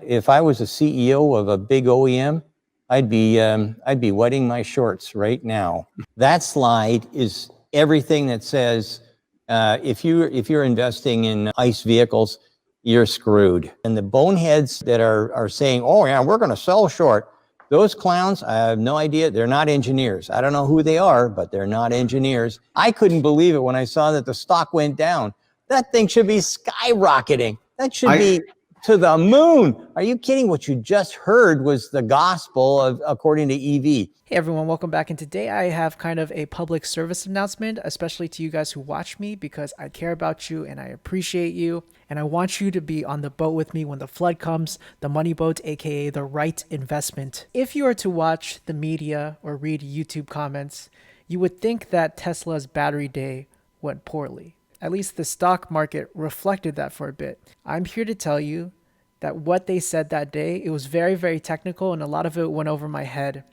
If I was a CEO of a big OEM, I'd be wetting my shorts right now. That slide is everything that says if you're investing in ICE vehicles, you're screwed. And the boneheads that are saying, "Oh yeah, we're going to sell short," those clowns, I have no idea. They're not engineers. I don't know who they are, but they're not engineers. I couldn't believe it when I saw that the stock went down. That thing should be skyrocketing. That should be to the moon. Are you kidding? What you just heard was the gospel of according to EV. Hey everyone, welcome back. And today I have kind of a public service announcement, especially to you guys who watch me, because I care about you and I appreciate you. And I want you to be on the boat with me when the flood comes, the money boat, aka the right investment. If you are to watch the media or read YouTube comments, you would think that Tesla's battery day went poorly. At least the stock market reflected that for a bit. I'm here to tell you that what they said that day, it was very, very technical and a lot of it went over my head.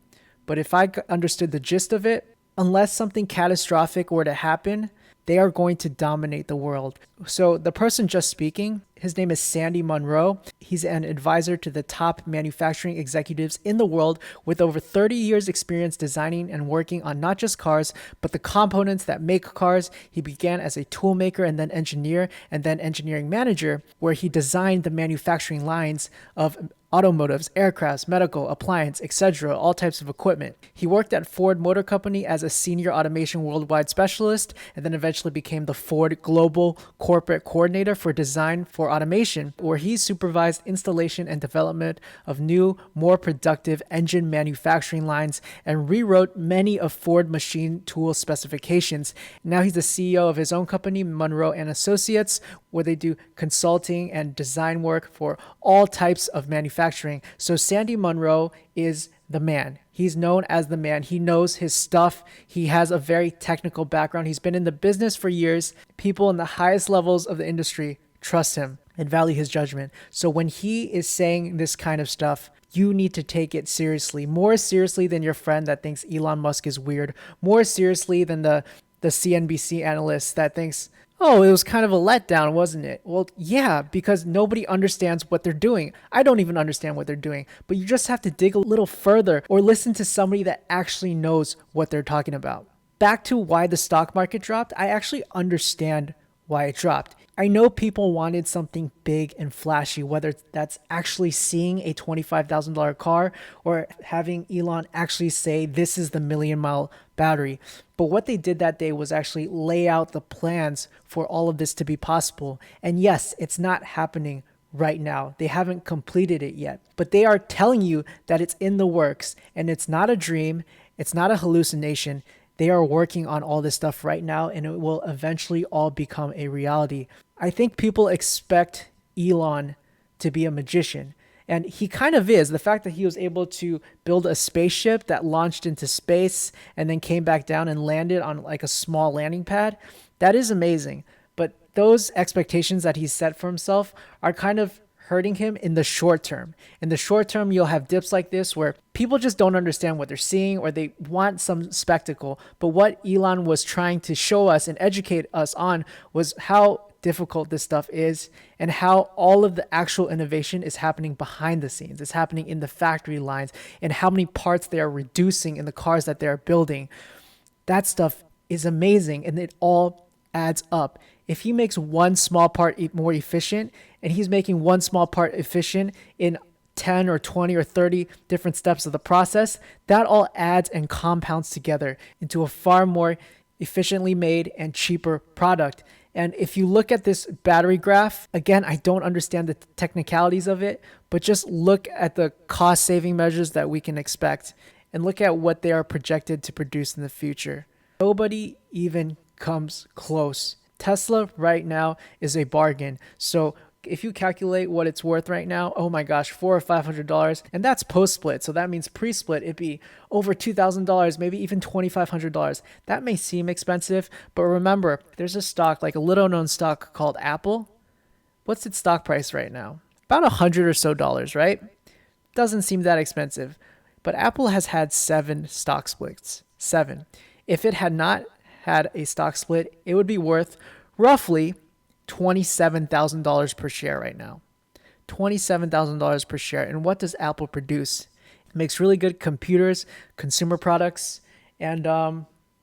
But if I understood the gist of it, unless something catastrophic were to happen, they are going to dominate the world. So the person just speaking, his name is Sandy Munro. He's an advisor to the top manufacturing executives in the world with over 30 years experience designing and working on not just cars, but the components that make cars. He began as a tool maker and then engineer and then engineering manager, where he designed the manufacturing lines of automotives, aircrafts, medical, appliance, etc., all types of equipment. He worked at Ford Motor Company as a senior automation worldwide specialist and then eventually became the Ford Global Corporate Coordinator for Design for Automation, where he supervised installation and development of new, more productive engine manufacturing lines and rewrote many of Ford machine tool specifications. Now he's the CEO of his own company, Munro and Associates, where they do consulting and design work for all types of manufacturing. So Sandy Munro is the man. He's known as the man. He knows his stuff. He has a very technical background. He's been in the business for years. People in the highest levels of the industry trust him and value his judgment. So when he is saying this kind of stuff, you need to take it seriously, more seriously than your friend that thinks Elon Musk is weird, more seriously than the CNBC analyst that thinks, oh, it was kind of a letdown, wasn't it? Well, yeah, because nobody understands what they're doing. I don't even understand what they're doing, but you just have to dig a little further or listen to somebody that actually knows what they're talking about. Back to why the stock market dropped, I actually understand why it dropped. I know people wanted something big and flashy, whether that's actually seeing a $25,000 car or having Elon actually say this is the million-mile battery. But what they did that day was actually lay out the plans for all of this to be possible. And yes, it's not happening right now. They haven't completed it yet, but they are telling you that it's in the works and it's not a dream. It's not a hallucination. They are working on all this stuff right now and it will eventually all become a reality. I think people expect Elon to be a magician. And he kind of is. The fact that he was able to build a spaceship that launched into space and then came back down and landed on like a small landing pad, that is amazing. But those expectations that he set for himself are kind of hurting him in the short term. In the short term, you'll have dips like this where people just don't understand what they're seeing or they want some spectacle. But what Elon was trying to show us and educate us on was how difficult this stuff is and how all of the actual innovation is happening behind the scenes. It's happening in the factory lines and how many parts they are reducing in the cars that they're building. That stuff is amazing and it all adds up. If he makes one small part more efficient and he's making one small part efficient in 10 or 20 or 30 different steps of the process, that all adds and compounds together into a far more efficiently made and cheaper product. And if you look at this battery graph, again, I don't understand the technicalities of it, but just look at the cost saving measures that we can expect and look at what they are projected to produce in the future. Nobody even comes close. Tesla right now is a bargain. So if you calculate what it's worth right now, oh my gosh, $400 or $500, and that's post-split. So that means pre-split, it'd be over $2,000, maybe even $2,500. That may seem expensive, but remember, there's a stock, like a little known stock called Apple. What's its stock price right now? About $100 or so, right? Doesn't seem that expensive, but Apple has had 7 stock splits. 7. If it had not had a stock split, it would be worth roughly $27,000 per share right now. $27,000 per share. And what does Apple produce? It makes really good computers, consumer products, and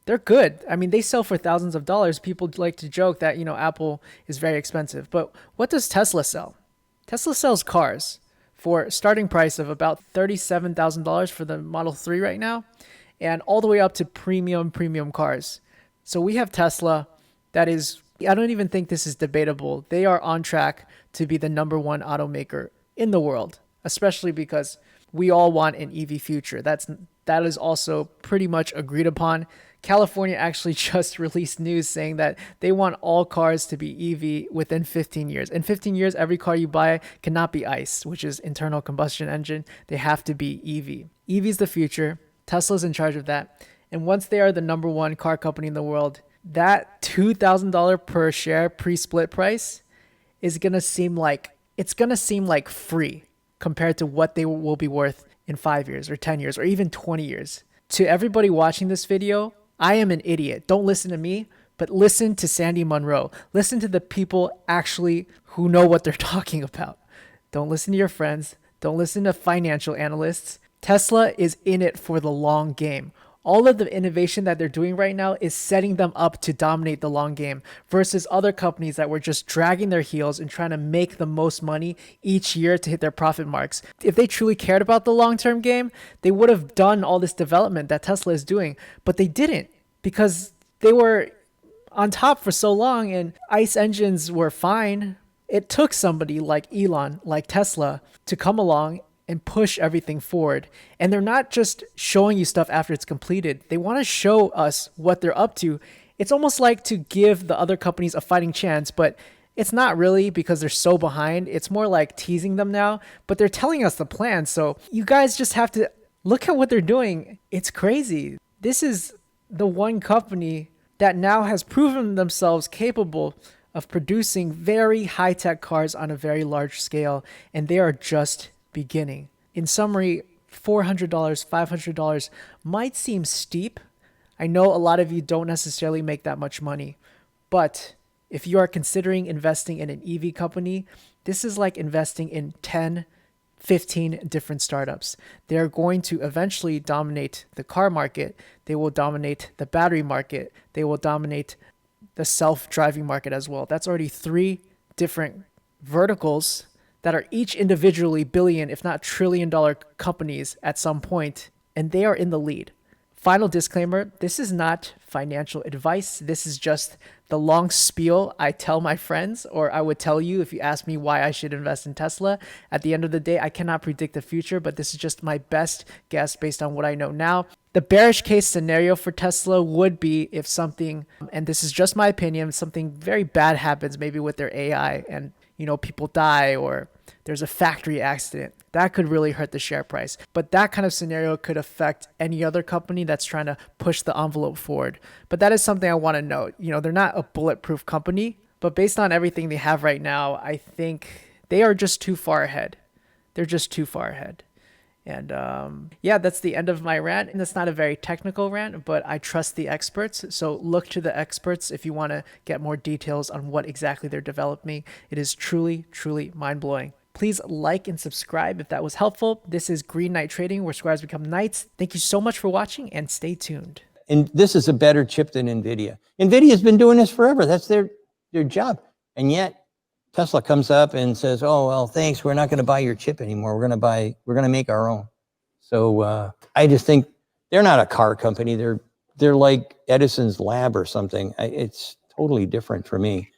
they're good. I mean, they sell for thousands of dollars. People like to joke that, Apple is very expensive. But what does Tesla sell? Tesla sells cars for a starting price of about $37,000 for the Model 3 right now, and all the way up to premium cars. So we have Tesla that is, I don't even think this is debatable. They are on track to be the number one automaker in the world, especially because we all want an EV future. That is also pretty much agreed upon. California actually just released news saying that they want all cars to be EV within 15 years. In 15 years, every car you buy cannot be ICE, which is internal combustion engine. They have to be EV. EV is the future. Tesla's in charge of that. And once they are the number one car company in the world, that $2,000 per share pre-split price is going to seem like free compared to what they will be worth in 5 years or 10 years or even 20 years. To everybody watching this video, I am an idiot. Don't listen to me, but listen to Sandy Munro. Listen to the people actually who know what they're talking about. Don't listen to your friends. Don't listen to financial analysts. Tesla is in it for the long game. All of the innovation that they're doing right now is setting them up to dominate the long game versus other companies that were just dragging their heels and trying to make the most money each year to hit their profit marks. If they truly cared about the long-term game, they would have done all this development that Tesla is doing, but they didn't because they were on top for so long and ICE engines were fine. It took somebody like Elon, like Tesla, to come along and push everything forward. And they're not just showing you stuff after it's completed. They want to show us what they're up to. It's almost like to give the other companies a fighting chance, but it's not really because they're so behind. It's more like teasing them now, but they're telling us the plan. So you guys just have to look at what they're doing. It's crazy. This is the one company that now has proven themselves capable of producing very high-tech cars on a very large scale, and they are just beginning. In summary, $400, $500 might seem steep. I know a lot of you don't necessarily make that much money, but if you are considering investing in an EV company, this is like investing in 10, 15 different startups. They are going to eventually dominate the car market. They will dominate the battery market. They will dominate the self-driving market as well. That's already 3 different verticals that are each individually billion, if not trillion-dollar companies at some point, and they are in the lead. Final disclaimer, this is not financial advice. This is just the long spiel I tell my friends, or I would tell you if you ask me why I should invest in Tesla. At the end of the day, I cannot predict the future, but this is just my best guess based on what I know now. The bearish case scenario for Tesla would be if something, and this is just my opinion, something very bad happens maybe with their AI and people die or there's a factory accident. That could really hurt the share price. But that kind of scenario could affect any other company that's trying to push the envelope forward. But that is something I want to note. They're not a bulletproof company, but based on everything they have right now, I think they are just too far ahead. They're just too far ahead. And yeah, that's the end of my rant. And it's not a very technical rant, but I trust the experts. So look to the experts if you want to get more details on what exactly they're developing. It is truly, truly mind-blowing. Please like and subscribe if that was helpful. This is Green Knight Trading, where squares become knights. Thank you so much for watching and stay tuned. And this is a better chip than NVIDIA. NVIDIA's been doing this forever. That's their job. And yet Tesla comes up and says, oh, well, thanks. We're not going to buy your chip anymore. We're going to make our own. So I just think they're not a car company. They're like Edison's lab or something. It's totally different for me.